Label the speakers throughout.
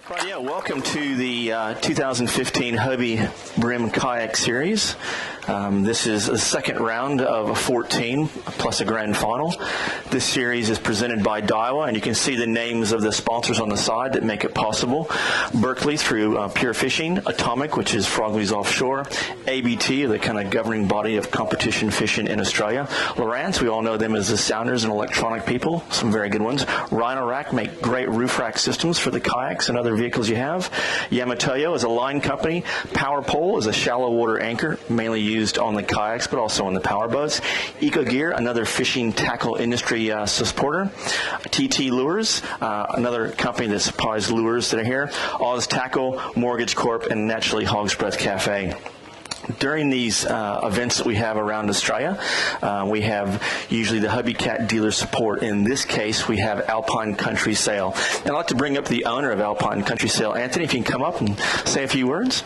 Speaker 1: Right, yeah, welcome to the 2015 Hobie Bream Kayak Series. This is the second round of 14 plus a grand final. This series is presented by Daiwa, and you can see the names of the sponsors on the side that make it possible. Berkeley through Pure Fishing, Atomic, which is Frogley's Offshore, ABT, the kind of governing body of competition fishing in Australia. Lowrance, we all know them as the sounders and electronic people, some very good ones. Rhino Rack make great roof rack systems for the kayaks and other vehicles you have. Yamatoyo is a line company. Power Pole is a shallow water anchor, mainly used on the kayaks, but also on the power boats. Eco Gear, another fishing tackle industry supporter. TT Lures, another company that supplies lures that are here. Oz Tackle, Mortgage Corp, and naturally Hog's Breath Cafe. During these events that we have around Australia, we have usually the Hobie Cat dealer support. In this case, we have Alpine Country Sail. And I'd like to bring up the owner of Alpine Country Sail. Anthony, if you can come up and say a few words.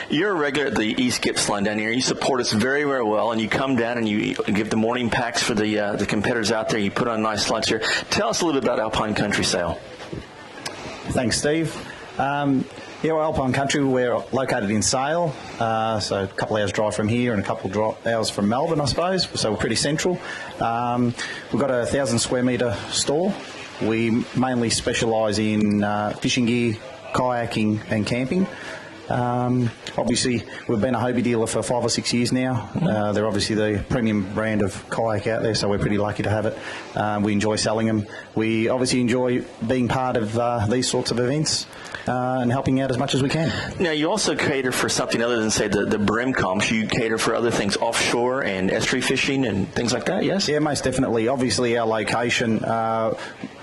Speaker 1: You're a regular at the East Gippsland down here. You support us very, very well, and you come down and you give the morning packs for the competitors out there. You put on nice lunch here. Tell us a little bit about Alpine Country Sail.
Speaker 2: Thanks, Steve. Yeah, we're Alpine Country. We're located in Sale, so a couple hours drive from here and a couple hours from Melbourne, I suppose. So we're pretty central. We've got a 1,000 square metre store. We mainly specialise in fishing gear, kayaking and camping. Obviously, we've been a Hobie dealer for 5 or 6 years now. They're obviously the premium brand of kayak out there, so we're pretty lucky to have it. We enjoy selling them. We obviously enjoy being part of these sorts of events and helping out as much as we can.
Speaker 1: Now, you also cater for something other than, say, the Bream comps. You cater for other things, offshore and estuary fishing and things like that, yes?
Speaker 2: Yeah, most definitely. Obviously, our location...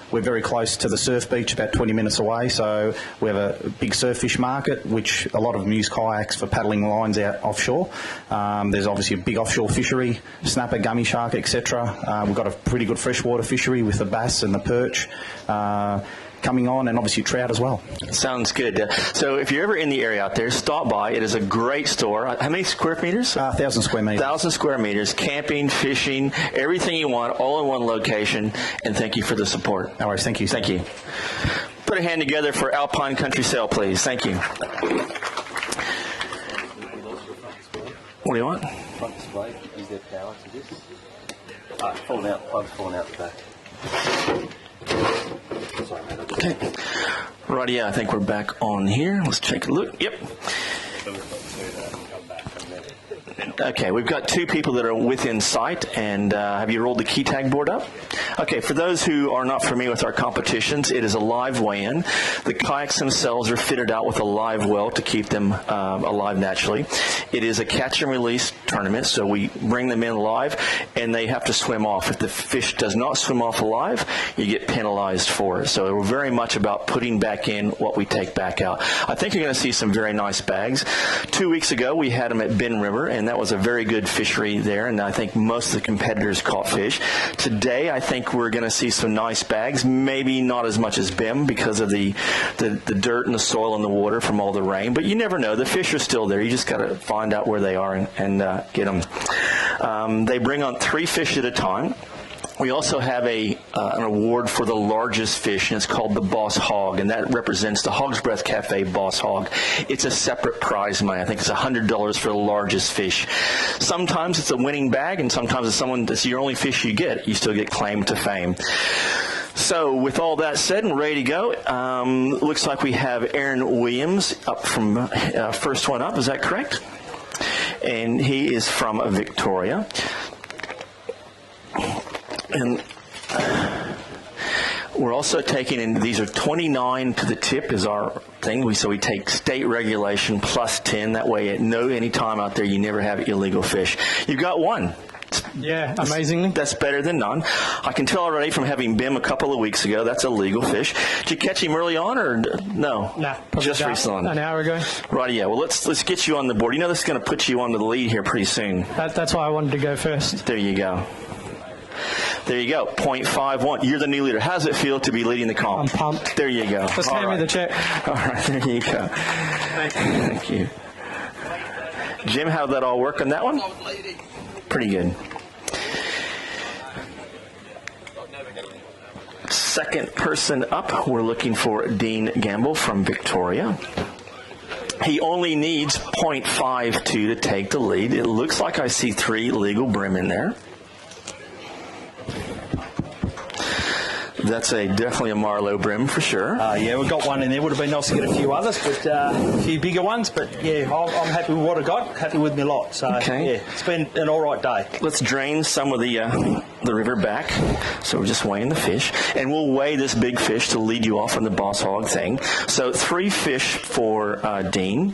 Speaker 2: we're very close to the surf beach, about 20 minutes away, so we have a big surf fish market, which a lot of them use kayaks for paddling lines out offshore. There's obviously a big offshore fishery, snapper, gummy shark, etc. We've got a pretty good freshwater fishery with the bass and the perch coming on, and obviously trout as well.
Speaker 1: Sounds good. So if you're ever in the area out there, stop by. It is a great store. How many square meters?
Speaker 2: 1,000 square meters.
Speaker 1: 1,000 square meters, camping, fishing, everything you want, all in one location. And thank you for the support.
Speaker 2: No worries. Thank you.
Speaker 1: Thank you. Put a hand together for Alpine Country Sail, please. Thank you. What do you want?
Speaker 3: Front display. Is there power to this? Falling out. Plug's falling out the back. Sorry, mate.
Speaker 1: Okay. Right, yeah, I think we're back on here. Let's take a look. Yep. Okay, we've got two people that are within sight, and have you rolled the key tag board up? Okay, for those who are not familiar with our competitions, it is a live weigh-in. The kayaks themselves are fitted out with a live well to keep them alive naturally. It is a catch and release tournament, so we bring them in live, and they have to swim off. If the fish does not swim off alive, you get penalized for it. So we're very much about putting back in what we take back out. I think you're going to see some very nice bags. 2 weeks ago, we had them at Ben River, and that was a very good fishery there, and I think most of the competitors caught fish. Today, I think we're going to see some nice bags, maybe not as much as BIM because of the dirt and the soil and the water from all the rain, but you never know. The fish are still there. You just got to find out where they are and get them. They bring on 3 fish at a time. We also have an award for the largest fish, and it's called the Boss Hog, and that represents the Hog's Breath Cafe Boss Hog. It's a separate prize money. I think it's $100 for the largest fish. Sometimes it's a winning bag, and sometimes it's your only fish you get. You still get claim to fame. So with all that said and ready to go, looks like we have Aaron Williams up from first one up. Is that correct? And he is from Victoria. And we're also taking in, these are 29 to the tip is our thing. So we take state regulation plus 10. That way at any time out there you never have illegal fish. You've got one.
Speaker 4: Yeah, amazingly.
Speaker 1: That's better than none. I can tell already from having BIM a couple of weeks ago, that's a legal fish. Did you catch him early on or no?
Speaker 4: Nah,
Speaker 1: just recently.
Speaker 4: An hour ago.
Speaker 1: Right, yeah. Well, let's get you on the board. You know this is going to put you on the lead here pretty soon.
Speaker 4: That's why I wanted to go first.
Speaker 1: There you go. There you go, 0.51. You're the new leader. How does it feel to be leading the comp?
Speaker 4: I'm pumped.
Speaker 1: There you go.
Speaker 4: Just hand me the check.
Speaker 1: All right, there you go. Thank you. Jim, how did that all work on that one? Pretty good. second person up, we're looking for Dean Gamble from Victoria. He only needs .52 to take the lead. It looks like I see 3 legal brim in there. That's definitely a Marlo brim for sure.
Speaker 3: Yeah, we've got one in there. Would have been nice to get a few others, but a few bigger ones. But yeah, I'm happy with what I got. Happy with my lot. So
Speaker 1: Okay.
Speaker 3: yeah, it's been an all right day.
Speaker 1: Let's drain some of the river back. So we're just weighing the fish. And we'll weigh this big fish to lead you off on the boss hog thing. So 3 fish for Dean.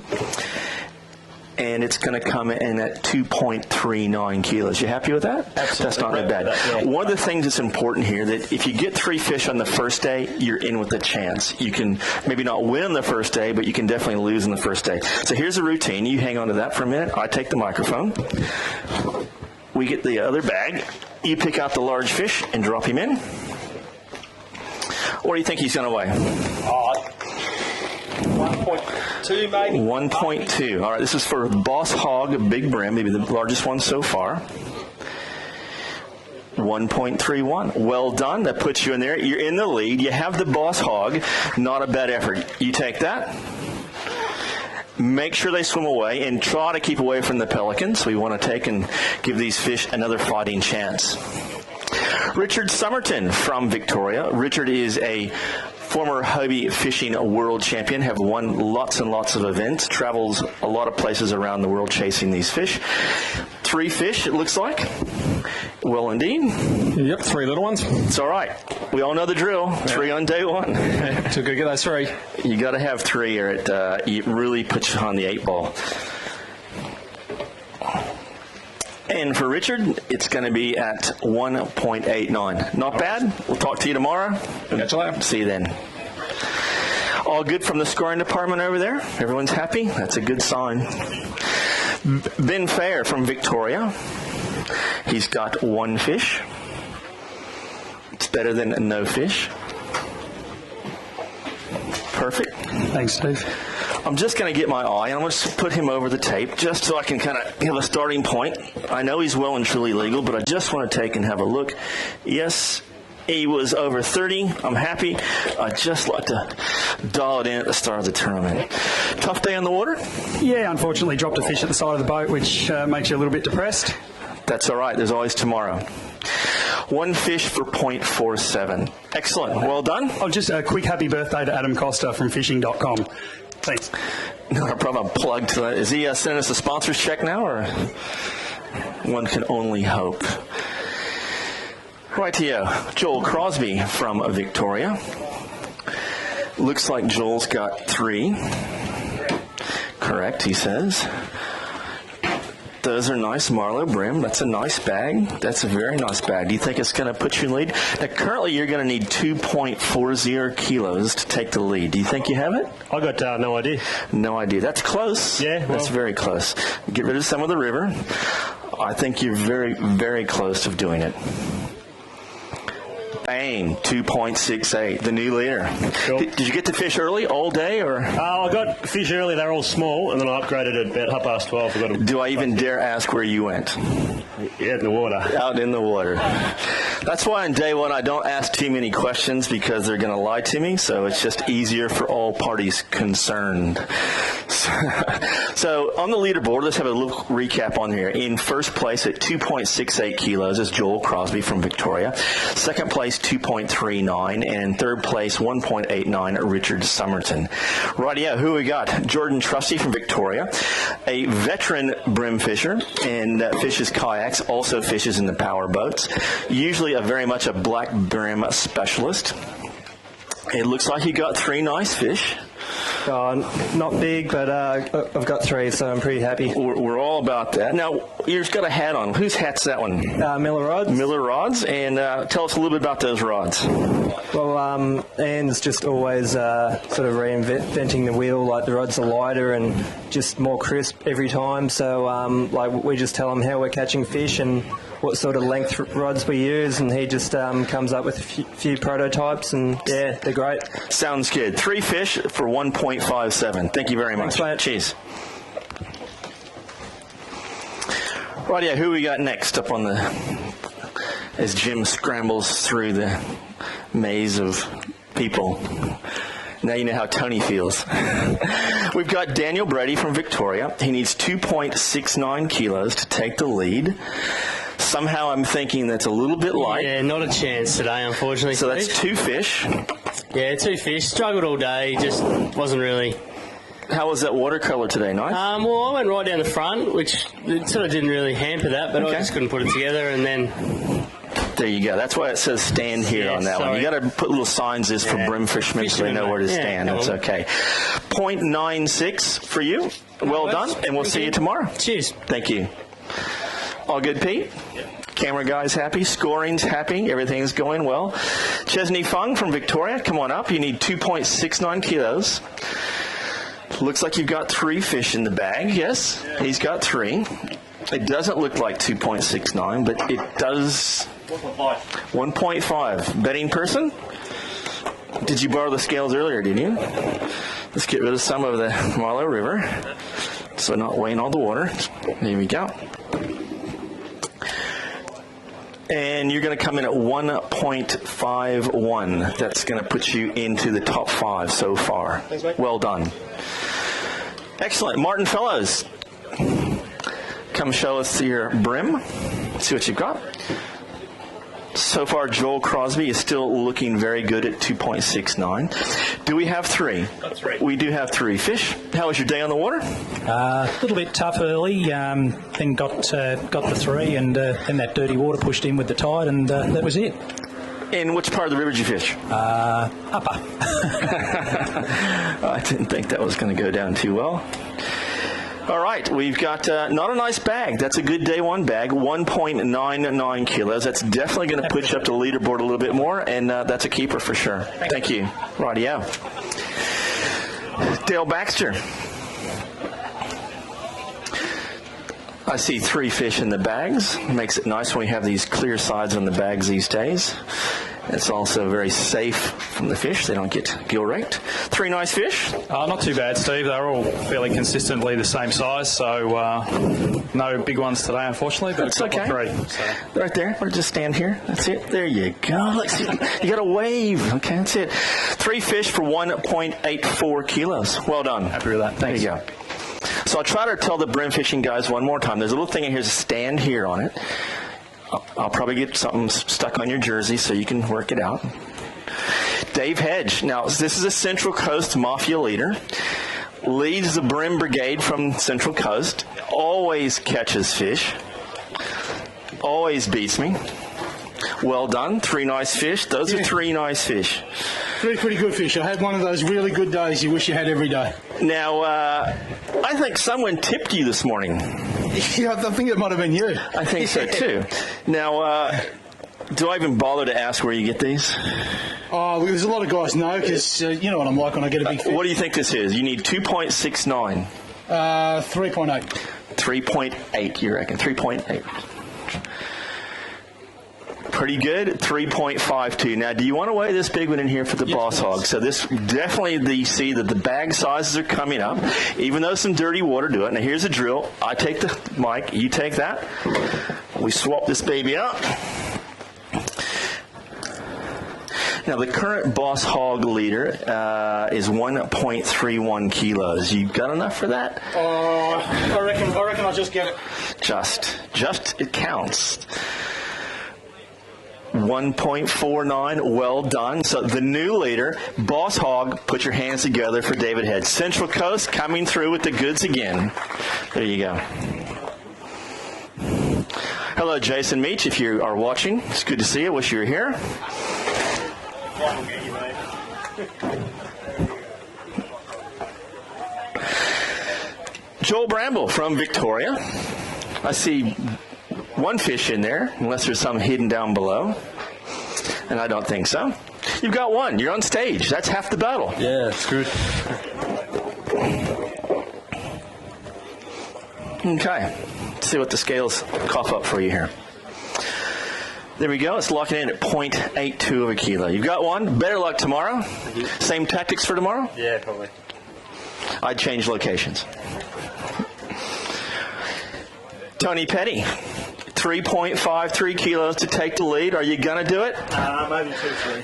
Speaker 1: And it's going to come in at 2.39 kilos. You happy with that?
Speaker 3: Absolutely.
Speaker 1: That's not bad.
Speaker 3: Yeah.
Speaker 1: One of the things that's important here, that if you get 3 fish on the first day, you're in with a chance. You can maybe not win on the first day, but you can definitely lose on the first day. So here's the routine. You hang on to that for a minute. I take the microphone. We get the other bag. You pick out the large fish and drop him in. What do you think he's going to weigh?
Speaker 3: 1.2 maybe.
Speaker 1: 1.2. All right, this is for Boss Hog Big Brim, maybe the largest one so far. 1.31. Well done. That puts you in there. You're in the lead. You have the Boss Hog. Not a bad effort. You take that. Make sure they swim away and try to keep away from the pelicans. We want to take and give these fish another fighting chance. Richard Somerton from Victoria. Richard is a former Hobie fishing world champion, have won lots and lots of events, travels a lot of places around the world chasing these fish. 3 fish, it looks like. Well, indeed.
Speaker 4: Yep, 3 little ones.
Speaker 1: It's all right. We all know the drill. 3 on day 1.
Speaker 4: Too good to get those 3.
Speaker 1: You got to have 3 or it really puts you on the 8 ball. And for Richard, it's going to be at 1.89. Not bad. We'll talk to you tomorrow.
Speaker 4: Catch you later.
Speaker 1: See you then. All good from the scoring department over there? Everyone's happy? That's a good sign. Ben Fair from Victoria. He's got 1 fish. It's better than no fish. Perfect.
Speaker 4: Thanks, Steve.
Speaker 1: I'm just going to get my eye, and I'm going to put him over the tape just so I can kind of have a starting point. I know he's well and truly legal, but I just want to take and have a look. Yes, he was over 30. I'm happy. I'd just like to dial it in at the start of the tournament. Tough day on the water?
Speaker 5: Yeah, unfortunately dropped a fish at the side of the boat, which makes you a little bit depressed.
Speaker 1: That's all right. There's always tomorrow. 1 fish for .47. Excellent. Well done.
Speaker 5: Oh, just a quick happy birthday to Adam Costa from fishing.com. Thanks.
Speaker 1: Not a problem. Plugged to that. Is he sending us a sponsor's check now, or one can only hope? Rightio. Joel Crosby from Victoria. Looks like Joel's got 3. Correct, he says. Those are nice Marlo brim. That's a nice bag. That's a very nice bag. Do you think it's going to put you in lead? Now, currently, you're going to need 2.40 kilos to take the lead. Do you think you have it?
Speaker 3: I got no idea.
Speaker 1: No idea. That's close.
Speaker 3: Yeah, well.
Speaker 1: That's very close. Get rid of some of the river. I think you're very, very close to doing it. Bang, 2.68, the new leader.
Speaker 3: Cool.
Speaker 1: Did you get to fish early, all day, or?
Speaker 3: I got fish early. They're all small, and then I upgraded at about 12:30. I got them
Speaker 1: Do I even dare ask where you went?
Speaker 3: in the water.
Speaker 1: Out in the water. That's why on day 1 I don't ask too many questions, because they're going to lie to me, so it's just easier for all parties concerned. So on the leaderboard, let's have a little recap on here. In first place at 2.68 kilos is Joel Crosby from Victoria. Second place, 2.39, and third place, 1.89, Richard Somerton. Rightio, who we got? Jordan Trusty from Victoria, a veteran brim fisher, and fishes kayaks, also fishes in the power boats. Usually very much a black brim specialist. It looks like you got 3 nice fish.
Speaker 6: Not big, but I've got 3, so I'm pretty happy.
Speaker 1: We're all about that. Now, you've got a hat on. Whose hat's that one?
Speaker 6: Miller rods.
Speaker 1: Miller rods. And tell us a little bit about those rods.
Speaker 6: Well, Ann's just always sort of reinventing the wheel. Like, the rods are lighter and just more crisp every time. So, we just tell him how we're catching fish and what sort of length rods we use, and he just comes up with a few prototypes, and yeah, they're great.
Speaker 1: Sounds good. 3 fish for 1.57. Thank you very much.
Speaker 6: Thanks, mate.
Speaker 1: Cheers. Right, yeah, who we got next up on the, as Jim scrambles through the maze of people. Now you know how Tony feels. We've got Daniel Brady from Victoria. He needs 2.69 kilos to take the lead. Somehow I'm thinking that's a little bit light.
Speaker 7: Yeah, not a chance today, unfortunately.
Speaker 1: So that's 2 fish.
Speaker 7: Yeah, 2 fish. Struggled all day. Just wasn't really.
Speaker 1: How was that watercolor today? Nice?
Speaker 7: Well, I went right down the front, which it sort of didn't really hamper that, but I just couldn't put it together, and then.
Speaker 1: There you go. That's why it says stand here on that one. You got to put little signs for brim fishermen so they know where to stand. That's okay. 0.96 for you. Well done, and we'll see you tomorrow.
Speaker 7: Cheers.
Speaker 1: Thank you. All good, Pete? Camera guy's happy. Scoring's happy. Everything's going well. Chesney Fung from Victoria, come on up. You need 2.69 kilos. Looks like you've got 3 fish in the bag. Yes, he's got 3. It doesn't look like 2.69, but it does. 1.5. Betting person? Did you borrow the scales earlier, did you? Let's get rid of some of the Marlo River so not weighing all the water. There we go. And you're going to come in at 1.51. That's going to put you into the top 5 so far. Thanks, mate. Well done. Excellent. Martin Fellows, come show us your brim. See what you've got. So far, Joel Crosby is still looking very good at 2.69. Do we have 3?
Speaker 5: Got 3.
Speaker 1: We do have 3 fish. How was your day on the water?
Speaker 8: A little bit tough early, then got the 3, and then that dirty water pushed in with the tide, and that was it.
Speaker 1: In which part of the river did you fish?
Speaker 8: Upper.
Speaker 1: I didn't think that was going to go down too well. All right, we've got not a nice bag. That's a good day one bag, 1.99 kilos. That's definitely going to push you up to the leaderboard a little bit more, and that's a keeper for sure. Thank you. Rightio. Dale Baxter. I see 3 fish in the bags. Makes it nice when we have these clear sides on the bags these days. It's also very safe from the fish. They don't get gill raked. 3 nice fish.
Speaker 4: Not too bad, Steve. They're all fairly consistently the same size, so no big ones today, unfortunately. But
Speaker 1: that's okay.
Speaker 4: 3. So.
Speaker 1: Right there. We'll just stand here. That's it. There you go. Let's see. You got to wave. Okay, that's it. 3 fish for 1.84 kilos. Well done.
Speaker 4: Happy with that. Thanks.
Speaker 1: There you go. So I'll try to tell the brim fishing guys one more time. There's a little thing in here to stand here on it. I'll probably get something stuck on your jersey so you can work it out. Dave Hedge. Now, this is a Central Coast Mafia leader. Leads the Brim Brigade from Central Coast. Always catches fish. Always beats me. Well done. 3 nice fish. Those are 3 nice fish.
Speaker 9: 3 pretty good fish. I had one of those really good days you wish you had every day.
Speaker 1: Now, I think someone tipped you this morning.
Speaker 9: Yeah, I think it might have been you.
Speaker 1: I think so, too. Now, do I even bother to ask where you get these?
Speaker 9: Oh, there's a lot of guys know, because you know what I'm like when I get a big fish.
Speaker 1: What do you think this is? You need 2.69.
Speaker 9: 3.8.
Speaker 1: 3.8, you reckon? 3.8. Pretty good. 3.52. Now, do you want to weigh this big one in here for the boss hog? So this definitely, you see that the bag sizes are coming up, even though some dirty water do it. Now, here's the drill. I take the mic. You take that. We swap this baby up. Now, the current boss hog leader is 1.31 kilos. You got enough for that?
Speaker 9: I reckon I'll just get it.
Speaker 1: Just, it counts. 1.49, well done. So the new leader, Boss Hog, put your hands together for David Head. Central Coast coming through with the goods again. There you go. Hello, Jason Meach, if you are watching. It's good to see you. Wish you were here. Joel Bramble from Victoria. I see 1 fish in there, unless there's some hidden down below. And I don't think so. You've got 1. You're on stage. That's half the battle.
Speaker 4: Yeah, it's good.
Speaker 1: Okay. Let's see what the scales cough up for you here. There we go. It's locking in at 0.82 of a kilo. You've got 1. Better luck tomorrow. Mm-hmm. Same tactics for tomorrow?
Speaker 7: Yeah, probably.
Speaker 1: I'd change locations. Tony Petty, 3.53 kilos to take the lead. Are you going to do it?
Speaker 3: Maybe 2-3.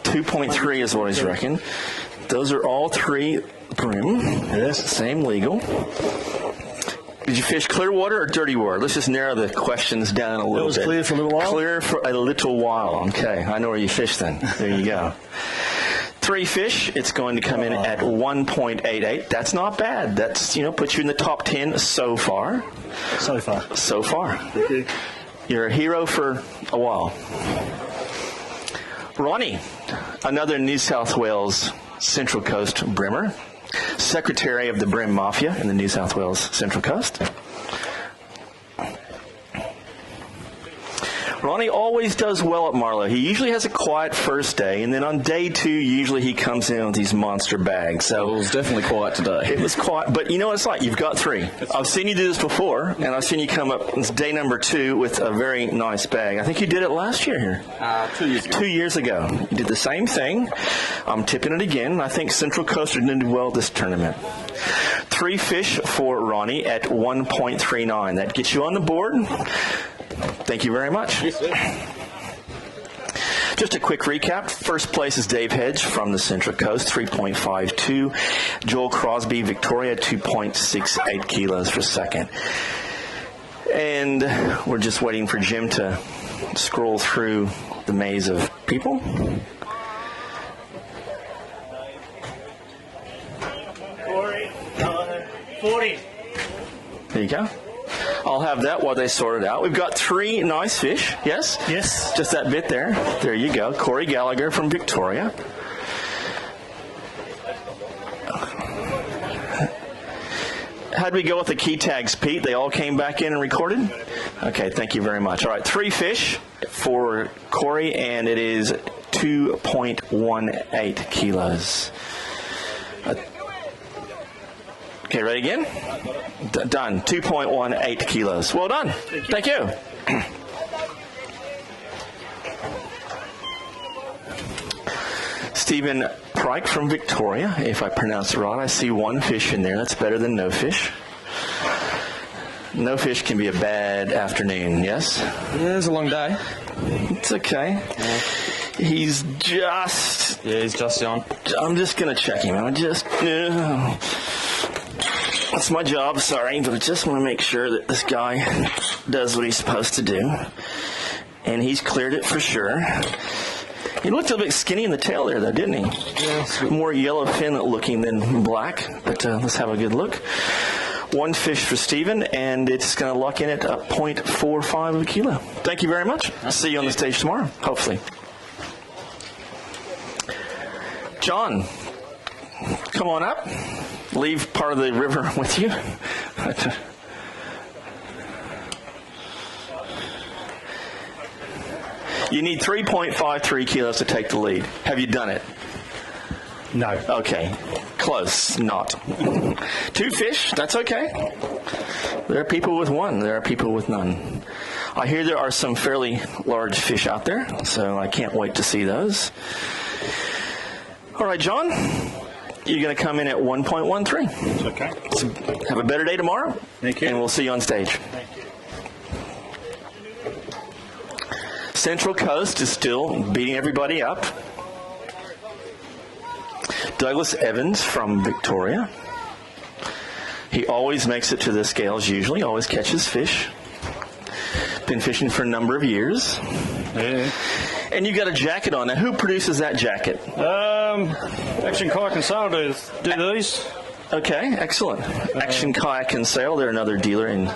Speaker 1: 2.3 is what he's reckoned. Those are all three Bream. Yes. Same legal. Did you fish clear water or dirty water? Let's just narrow the questions down a little bit.
Speaker 9: It was clear for a little while.
Speaker 1: Clear for a little while. Okay, I know where you fish then. There you go. 3 fish, it's going to come in at 1.88. That's not bad. That's, puts you in the top 10 so far.
Speaker 9: So far.
Speaker 1: So far.
Speaker 9: Thank you.
Speaker 1: You're a hero for a while. Ronnie, another New South Wales Central Coast brimmer, secretary of the Bream Mafia in the New South Wales Central Coast. Ronnie always does well at Marlo. He usually has a quiet first day, and then on day 2, usually he comes in with these monster bags. So
Speaker 10: it was definitely quiet today.
Speaker 1: It was quiet, but you know what it's like? You've got 3. I've seen you do this before, and I've seen you come up, it's day number 2 with a very nice bag. I think you did it last year here.
Speaker 10: 2 years ago.
Speaker 1: 2 years ago. You did the same thing. I'm tipping it again. I think Central Coast are going to do well this tournament. 3 fish for Ronnie at 1.39. That gets you on the board. Thank you very much.
Speaker 10: Yes, sir.
Speaker 1: Just a quick recap. First place is Dave Hedge from the Central Coast, 3.52. Joel Crosby, Victoria, 2.68 kilos for second. And we're just waiting for Jim to scroll through the maze of people.
Speaker 3: Corey, 40.
Speaker 1: There you go. I'll have that while they sort it out. We've got 3 nice fish. Yes?
Speaker 3: Yes.
Speaker 1: Just that bit there. There you go. Corey Gallagher from Victoria. How'd we go with the key tags, Pete? They all came back in and recorded? Okay, thank you very much. All right, 3 fish for Corey, and it is 2.18 kilos. Okay, ready again? Done. 2.18 kilos. Well done. Thank you. Stephen Pryke from Victoria, if I pronounce it right. I see 1 fish in there. That's better than no fish. No fish can be a bad afternoon, yes?
Speaker 10: Yeah, it was a long day.
Speaker 1: It's okay.
Speaker 10: Yeah.
Speaker 1: He's just...
Speaker 10: Yeah, he's just on.
Speaker 1: I'm just going to check him. That's my job, sorry, but I just want to make sure that this guy does what he's supposed to do. And he's cleared it for sure. He looked a little bit skinny in the tail there, though, didn't he?
Speaker 10: Yeah.
Speaker 1: More yellowfin looking than black, but let's have a good look. 1 fish for Stephen, and it's going to lock in at 0.45 of a kilo. Thank you very much. I'll see you on the stage tomorrow, hopefully. John, come on up. Leave part of the river with you. You need 3.53 kilos to take the lead. Have you done it?
Speaker 2: No.
Speaker 1: Okay. Close. Not. 2 fish. That's okay. There are people with 1. There are people with none. I hear there are some fairly large fish out there, so I can't wait to see those. All right, John. You're going to come in at 1.13.
Speaker 9: Okay.
Speaker 1: So have a better day tomorrow.
Speaker 9: Thank you.
Speaker 1: And we'll see you on stage.
Speaker 9: Thank you.
Speaker 1: Central Coast is still beating everybody up. Douglas Evans from Victoria. He always makes it to the scales usually, always catches fish. Been fishing for a number of years.
Speaker 9: Yeah.
Speaker 1: And you got a jacket on. Now, who produces that jacket?
Speaker 5: Action Kayak and Sail do these.
Speaker 1: Okay, excellent. Action Kayak and Sail, they're another dealer in.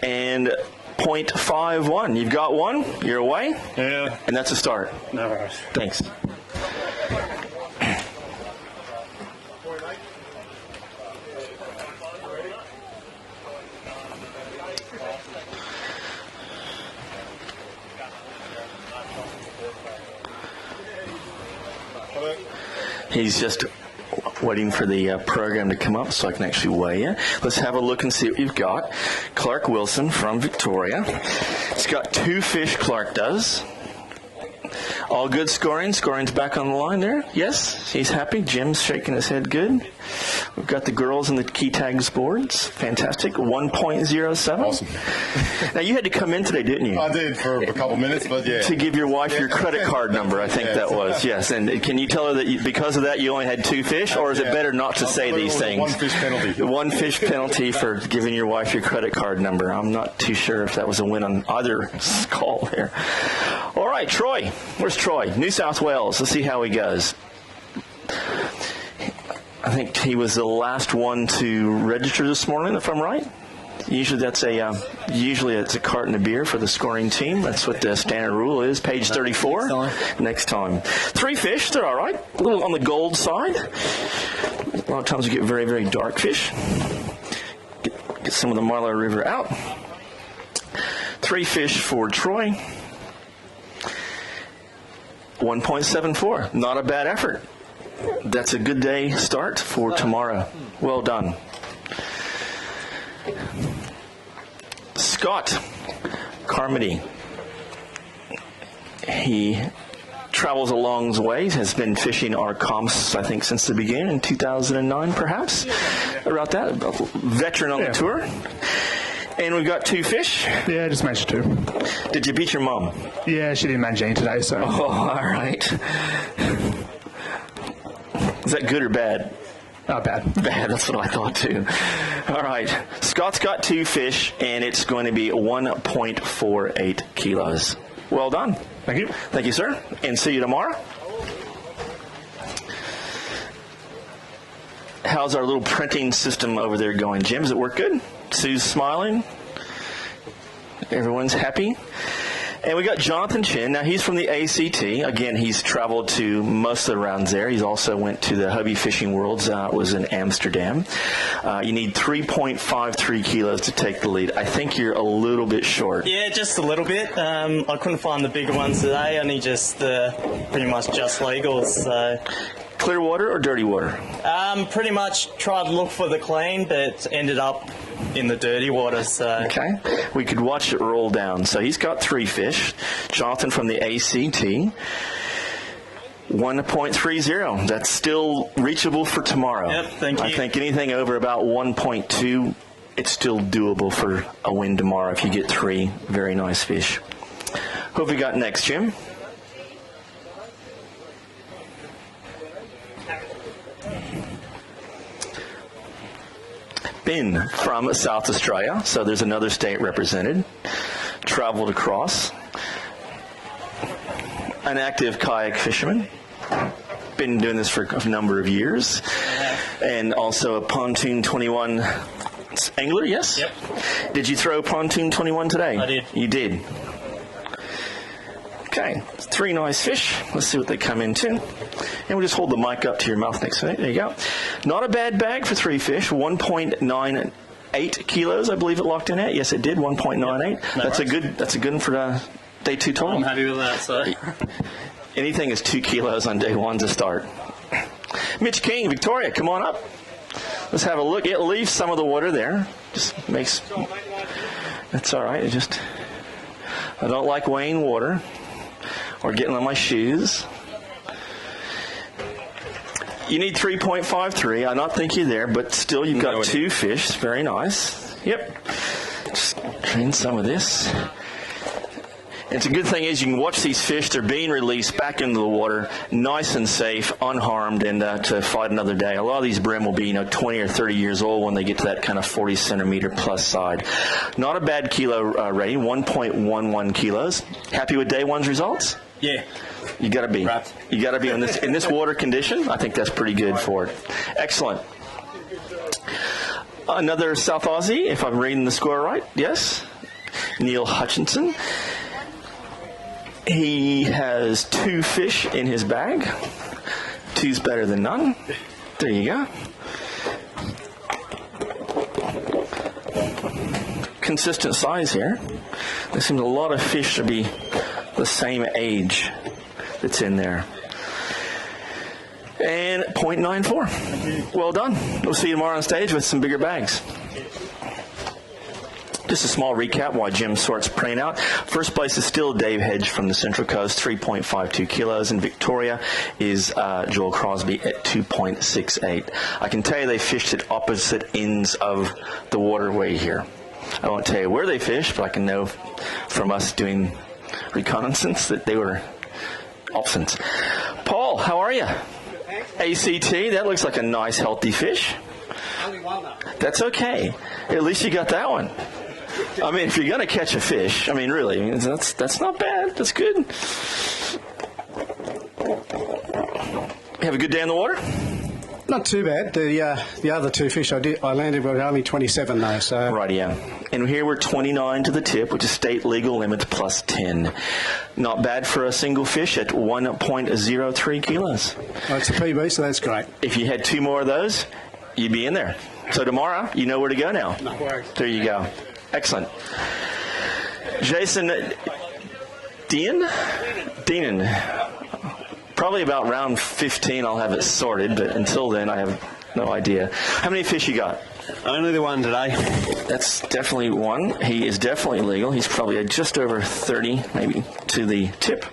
Speaker 1: And 0.51. You've got 1. You're away.
Speaker 5: Yeah.
Speaker 1: And that's a start.
Speaker 5: No worries.
Speaker 1: Thanks. He's just waiting for the program to come up so I can actually weigh you. Let's have a look and see what you've got. Clark Wilson from Victoria. It's got 2 fish, Clark does. All good scoring. Scoring's back on the line there. Yes, he's happy. Jim's shaking his head good. We've got the girls and the key tags boards. Fantastic. 1.07.
Speaker 11: Awesome.
Speaker 1: Now, you had to come in today, didn't you?
Speaker 11: I did for a couple of minutes, but yeah.
Speaker 1: To give your wife your credit card number, I think that was. Yes. And can you tell her that because of that you only had 2 fish, or is it better not to say these things?
Speaker 11: 1 fish penalty.
Speaker 1: 1 fish penalty for giving your wife your credit card number. I'm not too sure if that was a win on either call there. All right, Troy. Where's Troy? New South Wales. Let's see how he goes. I think he was the last one to register this morning, if I'm right. Usually it's a carton of beer for the scoring team. That's what the standard rule is. Page 34. Next time. 3 fish. They're all right. A little on the gold side. A lot of times we get very, very dark fish. Get some of the Marlo River out. 3 fish for Troy. 1.74. Not a bad effort. That's a good day start for tomorrow. Well done. Scott Carmody. He travels a long way, has been fishing our comps, I think, since the beginning, in 2009, perhaps. About that. Veteran on the tour. And we've got 2 fish.
Speaker 12: Yeah, I just managed 2.
Speaker 1: Did you beat your mom?
Speaker 12: Yeah, she didn't manage any today, so.
Speaker 1: Oh, all right. Is that good or bad?
Speaker 12: Bad.
Speaker 1: Bad, that's what I thought too. All right. Scott's got 2 fish, and it's going to be 1.48 kilos. Well done.
Speaker 12: Thank you.
Speaker 1: Thank you, sir. And see you tomorrow. How's our little printing system over there going, Jim? Does it work good? Sue's smiling. Everyone's happy. And we got Jonathan Chin. Now, he's from the ACT. Again, he's traveled to most of the rounds there. He's also went to the Hobie Fishing Worlds. It was in Amsterdam. You need 3.53 kilos to take the lead. I think you're a little bit short.
Speaker 13: Yeah, just a little bit. I couldn't find the bigger ones today, only just pretty much just legals. So.
Speaker 1: Clear water or dirty water?
Speaker 13: Pretty much tried to look for the clean, but ended up in the dirty water. So.
Speaker 1: Okay. We could watch it roll down. So he's got 3 fish. Jonathan from the ACT. 1.30. That's still reachable for tomorrow.
Speaker 13: Yep, thank you.
Speaker 1: I think anything over about 1.2, it's still doable for a win tomorrow if you get 3 very nice fish. Who have we got next, Jim? Ben from South Australia, so there's another state represented. Traveled across. An active kayak fisherman. Been doing this for a number of years. And also a pontoon 21 angler, yes?
Speaker 13: Yep.
Speaker 1: Did you throw pontoon 21 today?
Speaker 13: I did.
Speaker 1: You did. Okay, 3 nice fish. Let's see what they come into. And we'll just hold the mic up to your mouth next to it. There you go. Not a bad bag for 3 fish. 1.98 kilos, I believe it locked in at. Yes, it did. 1.98.
Speaker 13: Yep.
Speaker 1: That's a good one for day 2 total.
Speaker 13: I'm happy with that. So.
Speaker 1: Anything is 2 kilos on day 1 to start. Mitch King, Victoria, come on up. Let's have a look. It leaves some of the water there. Just makes. That's all right. I don't like weighing water or getting on my shoes. You need 3.53. I don't think you're there, but still you've got 2 fish. Very nice. Yep. Just drain some of this. It's a good thing is you can watch these fish. They're being released back into the water, nice and safe, unharmed, and to fight another day. A lot of these brim will be 20 or 30 years old when they get to that kind of 40 centimeter plus side. Not a bad kilo rating, 1.11 kilos. Happy with day 1's results?
Speaker 13: Yeah.
Speaker 1: You got to be. Right. You got to be in this water condition. I think that's pretty good for it. Excellent. Another South Aussie, if I'm reading the score right. Yes. Neil Hutchinson. He has 2 fish in his bag. 2's better than none. There you go. Consistent size here. There seems a lot of fish to be the same age that's in there. And 0.94. Well done. We'll see you tomorrow on stage with some bigger bags. Just a small recap while Jim sorts praying out. First place is still Dave Hedge from the Central Coast, 3.52 kilos. And Victoria is Joel Crosby at 2.68. I can tell you they fished at opposite ends of the waterway here. I won't tell you where they fished, but I can know from us doing reconnaissance that they were options. Paul, how are you? ACT, that looks like a nice, healthy fish.
Speaker 14: Only one, though.
Speaker 1: That's okay. At least you got that one. I mean, if you're going to catch a fish, I mean, really, that's not bad. That's good. Have a good day in the water?
Speaker 14: Not too bad. The other two fish I landed were only 27 though. So
Speaker 1: right, yeah. And here we're 29 to the tip, which is state legal limit plus 10. Not bad for a single fish at 1.03 kilos.
Speaker 14: Well, it's a PB, so that's great.
Speaker 1: If you had two more of those, you'd be in there. So tomorrow, you know where to go now.
Speaker 14: No worries.
Speaker 1: There you go. Excellent. Jason Deanan. Probably about round 15 I'll have it sorted, but until then I have no idea. How many fish you got?
Speaker 10: Only the one today.
Speaker 1: That's definitely one. He is definitely legal. He's probably just over 30, maybe, to the tip.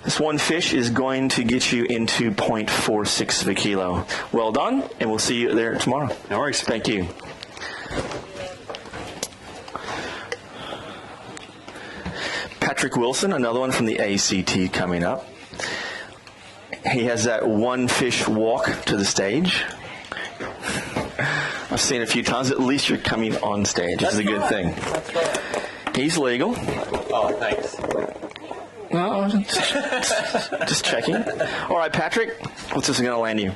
Speaker 1: This one fish is going to get you into 0.46 of a kilo. Well done, and we'll see you there tomorrow.
Speaker 10: No worries.
Speaker 1: Thank you. Patrick Wilson, another one from the ACT coming up. He has that one fish walk to the stage. I've seen it a few times. At least you're coming on stage. This is a good thing.
Speaker 10: That's right.
Speaker 1: He's legal.
Speaker 10: Oh, thanks.
Speaker 1: No, just checking. All right, Patrick, what's this going to land you?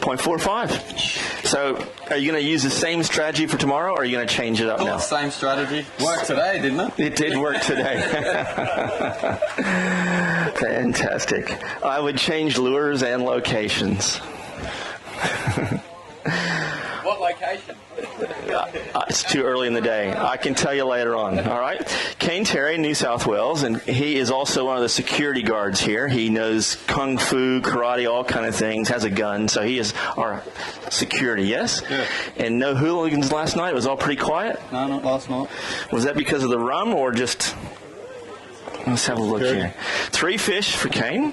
Speaker 1: 0.45. So are you going to use the same strategy for tomorrow, or are you going to change it up now?
Speaker 10: Same strategy. Worked today, didn't it?
Speaker 1: It did work today. Fantastic. I would change lures and locations.
Speaker 10: What location?
Speaker 1: It's too early in the day. I can tell you later on. All right. Kane Terry, New South Wales, and he is also one of the security guards here. He knows kung fu, karate, all kind of things. Has a gun, so he is our security. Yes.
Speaker 10: Yeah.
Speaker 1: And no hooligans last night. It was all pretty quiet.
Speaker 10: No, not last night.
Speaker 1: Was that because of the rum or just? Let's have a look here. 3 fish for Kane.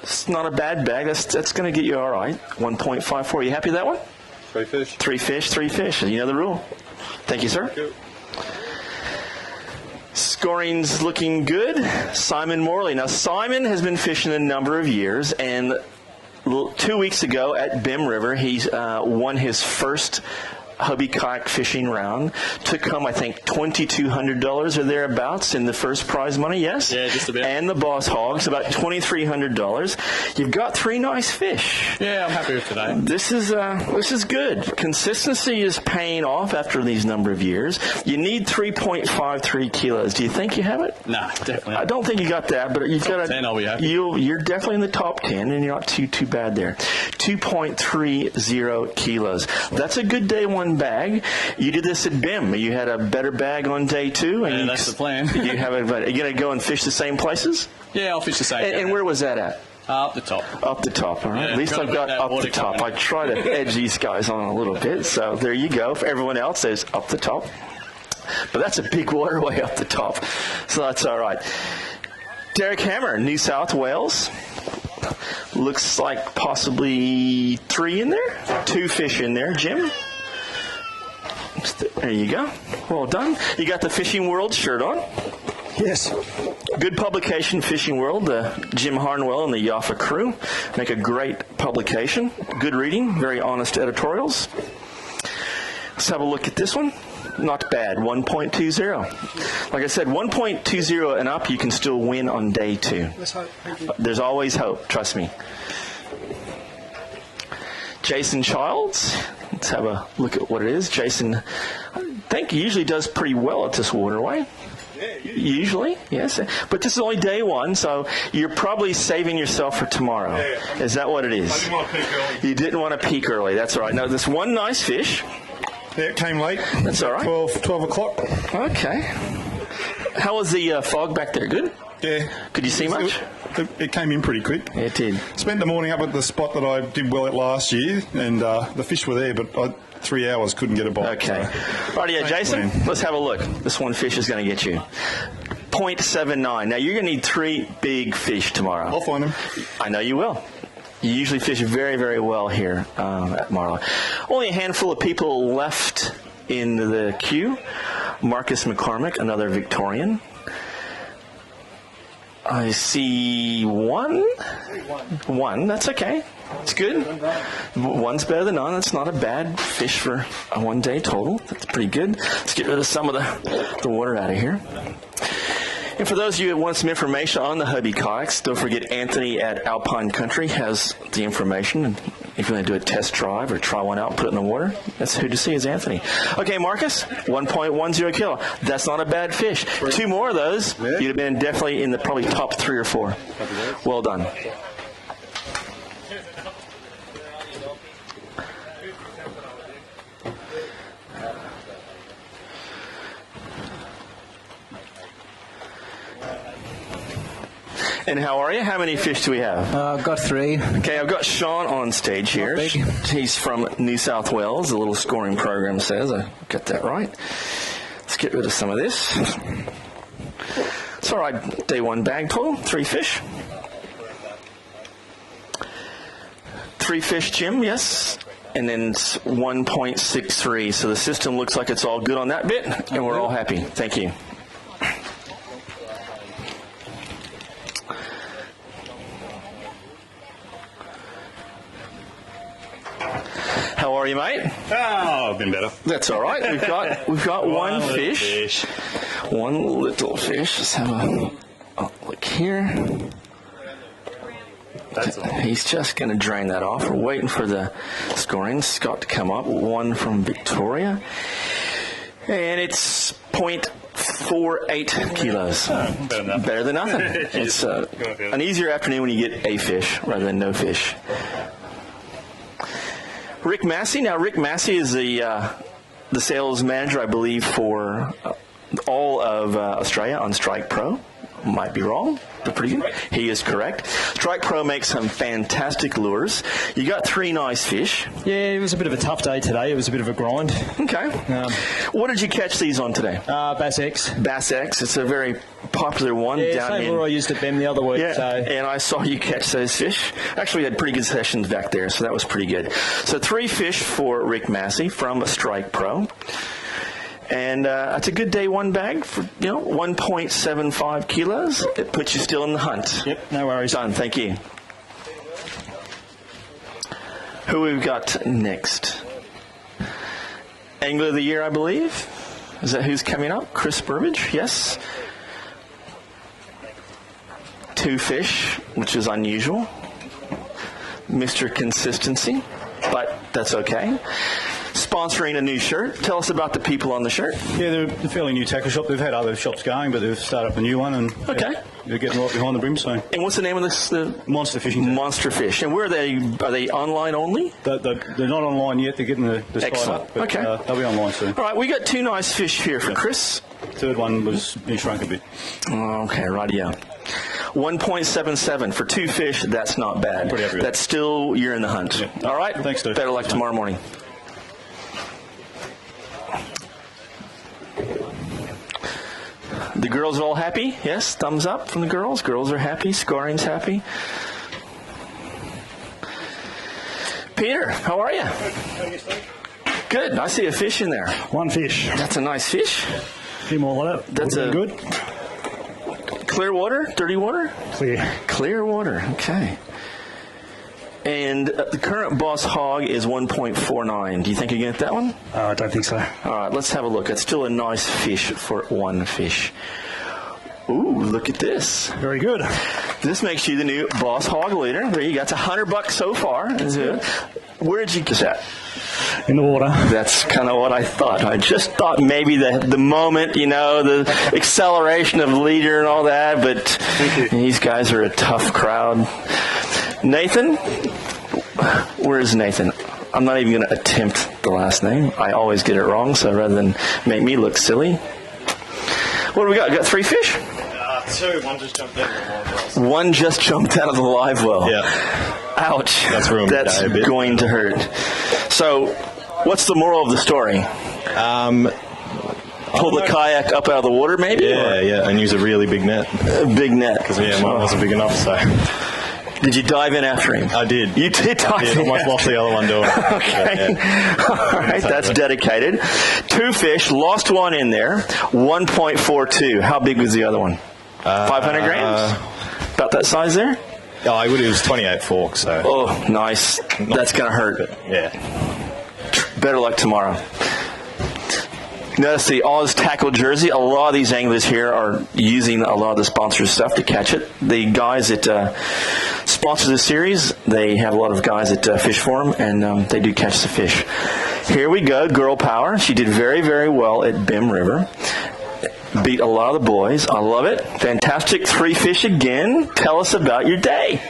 Speaker 1: It's not a bad bag. That's going to get you all right. 1.54. You happy with that one?
Speaker 11: 3 fish.
Speaker 1: 3 fish, 3 fish. You know the rule. Thank you, sir.
Speaker 11: Thank you.
Speaker 1: Scoring's looking good. Simon Morley. Now, Simon has been fishing a number of years, and 2 weeks ago at Bim River, he won his first Hobie kayak fishing round. Took home, I think, $2,200 or thereabouts in the first prize money, yes?
Speaker 10: Yeah, just about.
Speaker 1: And the Boss Hogs, about $2,300. You've got 3 nice fish.
Speaker 10: Yeah, I'm happy with today.
Speaker 1: This is good. Consistency is paying off after these number of years. You need 3.53 kilos. Do you think you have it?
Speaker 10: Nah, definitely not.
Speaker 1: I don't think you got that, but you've got
Speaker 10: 10, I'll be happy.
Speaker 1: You're definitely in the top 10, and you're not too bad there. 2.30 kilos. That's a good day one bag. You did this at BIM. You had a better bag on day 2. And
Speaker 10: yeah, that's the plan.
Speaker 1: You have are you going to go and fish the same places?
Speaker 10: Yeah, I'll fish the same.
Speaker 1: And where was that at?
Speaker 10: Up the top.
Speaker 1: Up the top, all right.
Speaker 10: Yeah,
Speaker 1: At least I've got up the top. I try to edge these guys on a little bit. So there you go. For everyone else, there's up the top. But that's a big waterway up the top. So that's all right. Derek Hammer, New South Wales. Looks like possibly 3 in there. 2 fish in there, Jim. There you go. Well done. You got the Fishing World shirt on.
Speaker 14: Yes.
Speaker 1: Good publication, Fishing World. Jim Harnwell and the Yaffa crew make a great publication. Good reading, very honest editorials. Let's have a look at this one. Not bad, 1.20. Like I said, 1.20 and up, you can still win on day 2.
Speaker 14: Let's hope. Thank you.
Speaker 1: There's always hope, trust me. Jason Childs. Let's have a look at what it is. Jason, I think he usually does pretty well at this waterway. Usually, yes. But this is only day 1, so you're probably saving yourself for tomorrow. Is that what it is?
Speaker 11: I didn't want to peak early.
Speaker 1: You didn't want to peak early. That's all right. Now, this one nice fish.
Speaker 14: Yeah, it came late.
Speaker 1: That's all right.
Speaker 14: 12 o'clock.
Speaker 1: Okay. How was the fog back there? Good?
Speaker 11: Yeah.
Speaker 1: Could you see much?
Speaker 11: It came in pretty quick.
Speaker 1: It did.
Speaker 11: Spent the morning up at the spot that I did well at last year, and the fish were there, but 3 hours couldn't get a bite.
Speaker 1: Okay. Rightio, Jason, let's have a look. This one fish is going to get you. 0.79. Now, you're going to need 3 big fish tomorrow.
Speaker 11: I'll find them.
Speaker 1: I know you will. You usually fish very, very well here at Marlo. Only a handful of people left in the queue. Marcus McCormick, another Victorian. I see one. One, that's okay. It's good. One's better than none. That's not a bad fish for a 1 day total. That's pretty good. Let's get rid of some of the water out of here. And for those of you who want some information on the Hobie kayaks, don't forget Anthony at Alpine Country has the information. And if you want to do a test drive or try one out, put it in the water, that's who to see is Anthony. Okay, Marcus, 1.10 kilo. That's not a bad fish. 2 more of those, you'd have been definitely in the probably top 3 or 4. Well done. And how are you? How many fish do we have?
Speaker 15: I've got 3.
Speaker 1: Okay, I've got Sean on stage here. He's from New South Wales, the little scoring program says. I got that right. Let's get rid of some of this. It's all right, day 1 bag total, 3 fish. 3 fish, Jim, yes. And then it's 1.63. So the system looks like it's all good on that bit, and we're all happy. Thank you. How are you, mate?
Speaker 10: Oh, I've been better.
Speaker 1: That's all right. We've got one fish. One little fish. Let's have a look here. He's just going to drain that off. We're waiting for the scoring. Scott to come up. 1 from Victoria. And it's 0.48 kilos. Better than nothing. It's an easier afternoon when you get a fish rather than no fish. Rick Massey. Now, Rick Massey is the sales manager, I believe, for all of Australia on Strike Pro. Might be wrong, but pretty good. He is correct. Strike Pro makes some fantastic lures. You got 3 nice fish.
Speaker 6: Yeah, it was a bit of a tough day today. It was a bit of a grind.
Speaker 1: Okay. What did you catch these on today?
Speaker 6: Bass X.
Speaker 1: Bass X. It's a very popular one.
Speaker 6: Yeah,
Speaker 1: down
Speaker 6: same lure I used at BEM the other week.
Speaker 1: Yeah,
Speaker 6: so.
Speaker 1: and I saw you catch those fish. Actually, we had pretty good sessions back there, so that was pretty good. So 3 fish for Rick Massey from Strike Pro. And it's a good day 1 bag for 1.75 kilos. It puts you still in the hunt.
Speaker 3: Yep, no worries.
Speaker 1: Done. Thank you. Who we've got next? Angler of the Year, I believe. Is that who's coming up? Chris Burbage? Yes. 2 fish, which is unusual. Mr. Consistency, but that's okay. Sponsoring a new shirt. Tell us about the people on the shirt.
Speaker 9: Yeah, they're a fairly new tackle shop. They've had other shops going, but they've started up a new one, and they're getting right behind the Bream. So.
Speaker 1: And what's the name of this? The
Speaker 9: Monster Fishing.
Speaker 1: Monster Fish. And where are they? Are they online only?
Speaker 9: They're not online yet. They're getting the site
Speaker 1: Excellent.
Speaker 9: up. But,
Speaker 1: Okay.
Speaker 9: They'll be online soon.
Speaker 1: All right, we got 2 nice fish here for Chris.
Speaker 9: 3rd one was he shrunk a bit.
Speaker 1: Okay, rightio. 1.77 for 2 fish. That's not bad.
Speaker 9: Pretty happy with
Speaker 1: That's still you're in the hunt.
Speaker 9: Yeah.
Speaker 1: All right.
Speaker 9: Thanks, Steve.
Speaker 1: Better luck tomorrow morning. The girls are all happy? Yes? Thumbs up from the girls? Girls are happy. Scoring's happy. Peter, how are you? Good. I see a fish in there.
Speaker 5: 1 fish.
Speaker 1: That's a nice fish.
Speaker 5: A few more like that.
Speaker 1: That's a
Speaker 5: good.
Speaker 1: Clear water? Dirty water?
Speaker 5: Clear.
Speaker 1: Clear water. Okay. And the current boss hog is 1.49. Do you think you get that one?
Speaker 5: I don't think so.
Speaker 1: All right, let's have a look. That's still a nice fish for 1 fish. Ooh, look at this.
Speaker 5: Very good.
Speaker 1: This makes you the new boss hog leader. There you go. It's $100 so far. Where did you get that?
Speaker 5: In the water.
Speaker 1: That's kind of what I thought. I just thought maybe the moment, the acceleration of leader and all that, but these guys are a tough crowd. Nathan? Where is Nathan? I'm not even going to attempt the last name. I always get it wrong, so rather than make me look silly. What do we got? Got 3 fish?
Speaker 13: Two, one just jumped out of the live well.
Speaker 1: One just jumped out of the live well.
Speaker 15: Yeah.
Speaker 1: Ouch.
Speaker 15: That's ruined
Speaker 1: That's
Speaker 15: the day a bit.
Speaker 1: going to hurt. So, what's the moral of the story? Pull the kayak up out of the water, maybe?
Speaker 15: Yeah, and use a really big net.
Speaker 1: A big net.
Speaker 15: Because, mine wasn't big enough, so...
Speaker 1: Did you dive in after him?
Speaker 15: I did.
Speaker 1: You did dive in?
Speaker 15: I almost lost the other one doing it.
Speaker 1: Okay.
Speaker 15: Yeah.
Speaker 1: All right, that's dedicated. 2 fish, lost one in there, 1.42. How big was the other one? 500 grams? About that size there?
Speaker 15: Oh, it was 28 forks, so...
Speaker 1: Oh, nice. That's going to hurt.
Speaker 15: Yeah.
Speaker 1: Better luck tomorrow. Notice the Oz tackle jersey. A lot of these anglers here are using a lot of the sponsor stuff to catch it. The guys that sponsor the series, they have a lot of guys that fish for them, and they do catch the fish. Here we go, girl power. She did very, very well at Bim River. Beat a lot of the boys. I love it. Fantastic 3 fish again. Tell us about your day.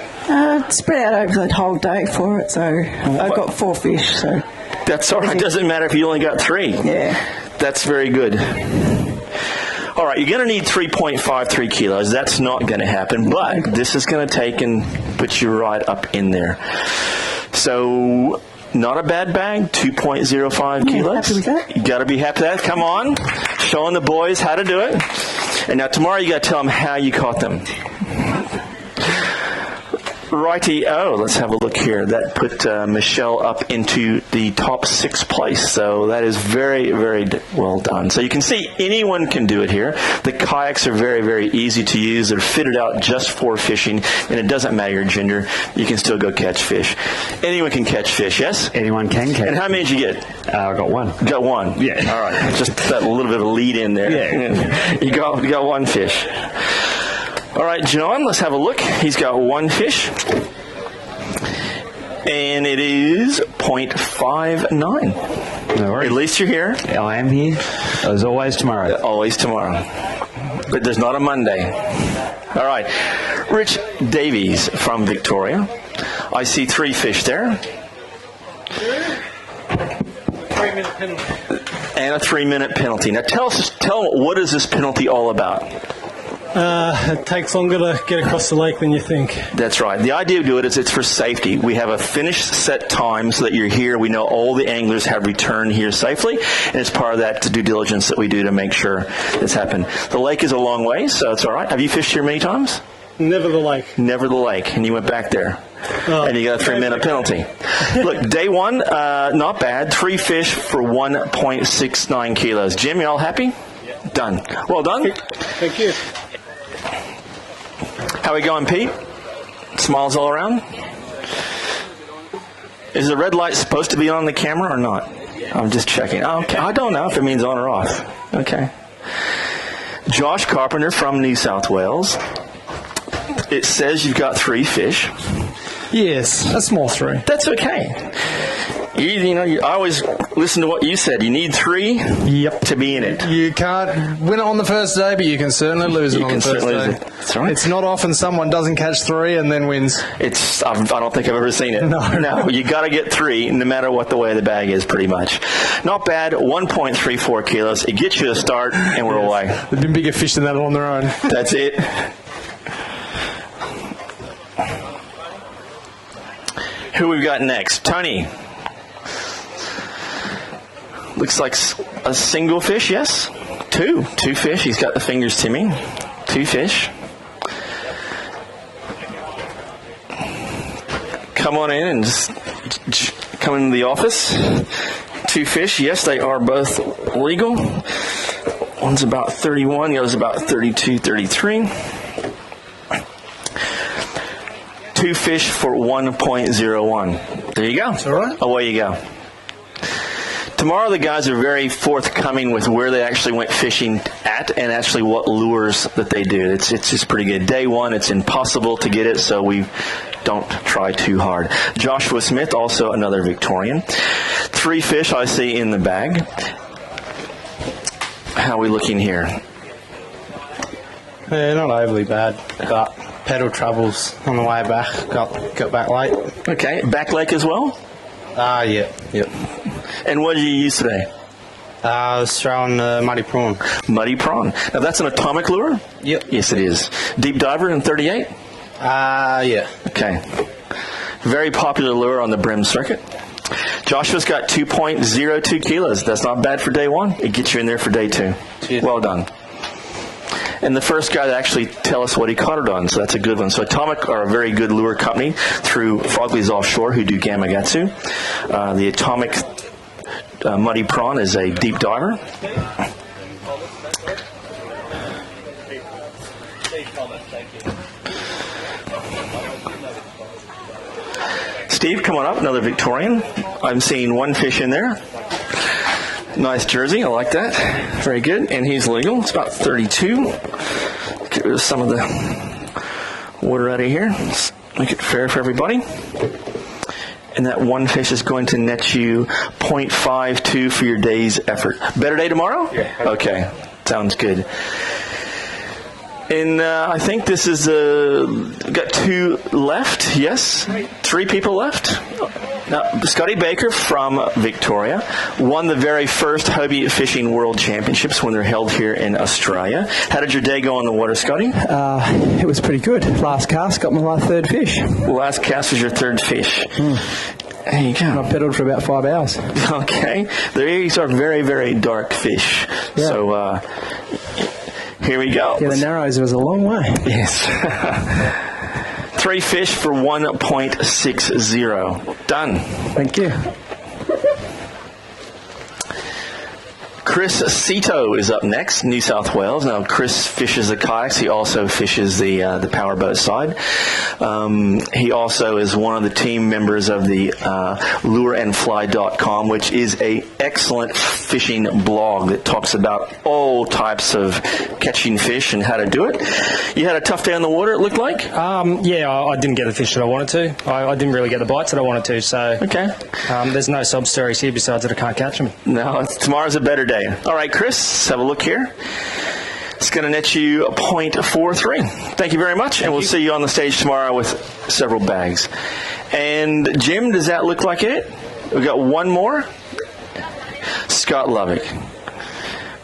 Speaker 16: Spread out over the whole day for it, so I've got 4 fish. So
Speaker 1: that's all right. It doesn't matter if you only got 3.
Speaker 16: Yeah.
Speaker 1: That's very good. All right, you're going to need 3.53 kilos. That's not going to happen, but this is going to take and put you right up in there. So, not a bad bag, 2.05 kilos.
Speaker 16: Happy with that.
Speaker 1: You got to be happy with that. Come on, showing the boys how to do it. And now tomorrow you got to tell them how you caught them. Righty, let's have a look here. That put Michelle up into the top 6th place. So that is very, very well done. So you can see anyone can do it here. The kayaks are very, very easy to use. They're fitted out just for fishing, and it doesn't matter your gender. You can still go catch fish. Anyone can catch fish, yes?
Speaker 17: Anyone can catch.
Speaker 1: And how many did you get?
Speaker 17: I got 1.
Speaker 1: Got 1?
Speaker 17: Yeah.
Speaker 1: All right. Just that little bit of a lead in there.
Speaker 17: Yeah.
Speaker 1: You got 1 fish. All right, John, let's have a look. He's got 1 fish. And it is 0.59.
Speaker 17: No worries.
Speaker 1: At least you're here.
Speaker 17: I am here. As always tomorrow.
Speaker 1: Always tomorrow. But there's not a Monday. All right. Rich Davies from Victoria. I see 3 fish there.
Speaker 18: 3-minute penalty.
Speaker 1: And a 3-minute penalty. Now tell them, what is this penalty all about?
Speaker 18: It takes longer to get across the lake than you think.
Speaker 1: That's right. The idea of doing it is it's for safety. We have a finished set time so that you're here. We know all the anglers have returned here safely, and it's part of that due diligence that we do to make sure this happened. The lake is a long way, so it's all right. Have you fished here many times?
Speaker 18: Never the lake.
Speaker 1: Never the lake, and you went back there. And you got a 3-minute penalty. Look, day 1, not bad. 3 fish for 1.69 kilos. Jim, you all happy? Yeah. Done. Well done.
Speaker 18: Thank you.
Speaker 1: How we going, Pete? Smiles all around? Is the red light supposed to be on the camera or not? I'm just checking. Oh, okay. I don't know if it means on or off. Okay. Josh Carpenter from New South Wales. It says you've got 3 fish.
Speaker 18: Yes, a small 3.
Speaker 1: That's okay. I always listen to what you said. You need 3 to be in it.
Speaker 19: You can't win it on the first day, but you can certainly lose it on the first day.
Speaker 1: That's right.
Speaker 19: It's not often someone doesn't catch 3 and then wins.
Speaker 1: I don't think I've ever seen it. No, you got to get 3 no matter what the way the bag is, pretty much. Not bad, 1.34 kilos. It gets you a start, and we're away.
Speaker 19: They've been bigger fish than that on their own.
Speaker 1: That's it. Who we've got next? Tony. Looks like a single fish, yes? 2 fish. He's got the fingers to me. 2 fish. Come on in and just come into the office. 2 fish. Yes, they are both legal. One's about 31. The other's about 32, 33. 2 fish for 1.01. There you go.
Speaker 19: That's all right.
Speaker 1: Away you go. Tomorrow the guys are very forthcoming with where they actually went fishing at and actually what lures that they do. It's just pretty good. Day 1, it's impossible to get it, so we don't try too hard. Joshua Smith, also another Victorian. 3 fish I see in the bag. How are we looking here?
Speaker 19: Yeah, not overly bad, but pedal troubles on the way back. Got back late.
Speaker 1: Okay, back lake as well?
Speaker 19: Yeah. Yep.
Speaker 1: And what did you use today?
Speaker 19: I was throwing muddy prawn.
Speaker 1: Muddy prawn. Now that's an atomic lure?
Speaker 19: Yep.
Speaker 1: Yes, it is. Deep diver in 38?
Speaker 19: Yeah.
Speaker 1: Okay. Very popular lure on the Bream circuit. Joshua's got 2.02 kilos. That's not bad for day one. It gets you in there for day two.
Speaker 19: Cheers.
Speaker 1: Well done. And the first guy to actually tell us what he caught it on, so that's a good one. So Atomic are a very good lure company through Frogley's Offshore, who do Gamakatsu. The Atomic Muddy Prawn is a deep diver. Steve, come on up, another Victorian. I'm seeing one fish in there. Nice jersey, I like that. Very good, and he's legal. It's about 32. Get rid of some of the water out of here. Let's make it fair for everybody. And that one fish is going to net you 0.52 for your day's effort. Better day tomorrow?
Speaker 19: Yeah.
Speaker 1: Okay, sounds good. And I think this is got two left. Yes, three people left. Now, Scotty Baker from Victoria won the very first Hobie Fishing World Championships when they're held here in Australia. How did your day go on the water, Scotty?
Speaker 6: It was pretty good. Last cast, got my third fish.
Speaker 1: Last cast was your third fish. There you go.
Speaker 6: I pedalled for about 5 hours.
Speaker 1: Okay. These are very, very dark fish.
Speaker 6: Yeah.
Speaker 1: So, here we go.
Speaker 6: Yeah, the Narrows was a long way.
Speaker 1: Yes. 3 fish for 1.60. Done.
Speaker 6: Thank you.
Speaker 1: Chris Cito is up next, New South Wales. Now, Chris fishes the kayaks. He also fishes the powerboat side. He also is one of the team members of the lureandfly.com, which is a excellent fishing blog that talks about all types of catching fish and how to do it. You had a tough day on the water, it looked like?
Speaker 20: Yeah, I didn't get the fish that I wanted to. I didn't really get the bites that I wanted to, so
Speaker 1: okay.
Speaker 20: There's no sob stories here besides that I can't catch them.
Speaker 1: No, tomorrow's a better day. All right, Chris, let's have a look here. It's going to net you 0.43. Thank you very much, and we'll see you on the stage tomorrow with several bags. And Jim, does that look like it? We've got one more. Scott Lovick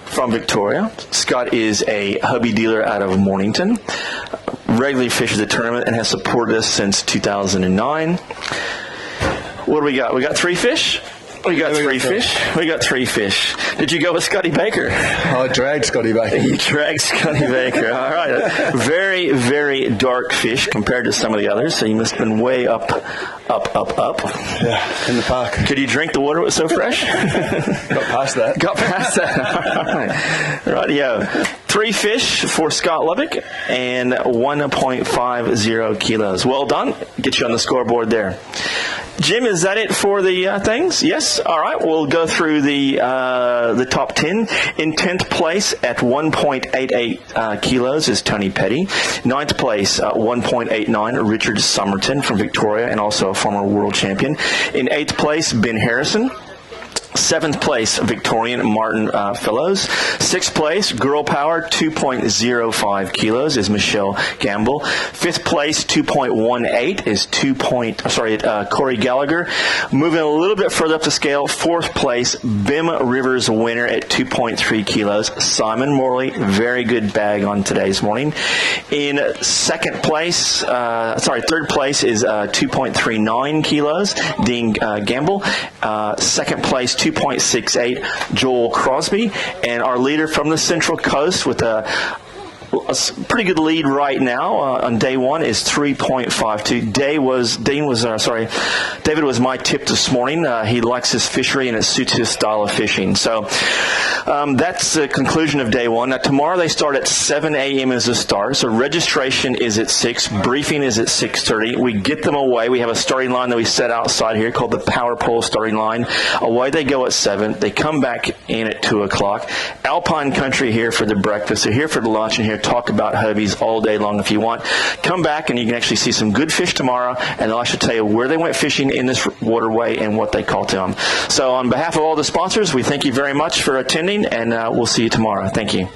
Speaker 1: from Victoria. Scott is a Hobie dealer out of Mornington. Regularly fishes the tournament and has supported us since 2009. What do we got? We got 3 fish? We got 3 fish. We got 3 fish. Did you go with Scotty Baker?
Speaker 21: I dragged Scotty Baker.
Speaker 1: You dragged Scotty Baker. All right. Very, very dark fish compared to some of the others, so you must have been way up.
Speaker 21: Yeah, in the park.
Speaker 1: Could you drink the water? It was so fresh?
Speaker 21: Got past that.
Speaker 1: Got past that. All right. Rightio. 3 fish for Scott Lovick and 1.50 kilos. Well done. Get you on the scoreboard there. Jim, is that it for the things? Yes? All right. We'll go through the top 10. In 10th place at 1.88 kilos is Tony Petty. 9th place, 1.89, Richard Somerton from Victoria and also a former world champion. In 8th place, Ben Harrison. 7th place, Victorian Martin Fellows. 6th place, Girl Power, 2.05 kilos is Michelle Gamble. 5th place, 2.18 is Corey Gallagher. Moving a little bit further up the scale, 4th place, Bim Rivers winner at 2.3 kilos, Simon Morley. Very good bag on today's morning. In 3rd place is 2.39 kilos, Dean Gamble. 2nd place, 2.68, Joel Crosby. And our leader from the Central Coast with a pretty good lead right now on day one is 3.52. David was my tip this morning. He likes his fishery and it suits his style of fishing. So that's the conclusion of day one. Now tomorrow they start at 7 a.m. as a start. So registration is at 6. Briefing is at 6:30. We get them away. We have a starting line that we set outside here called the Power Pole starting line. Away they go at 7. They come back in at 2 o'clock. Alpine Country here for the breakfast. They're here for the lunch and here talk about Hobies all day long if you want. Come back and you can actually see some good fish tomorrow, and they'll actually tell you where they went fishing in this waterway and what they caught to them. So on behalf of all the sponsors, we thank you very much for attending, and we'll see you tomorrow. Thank you.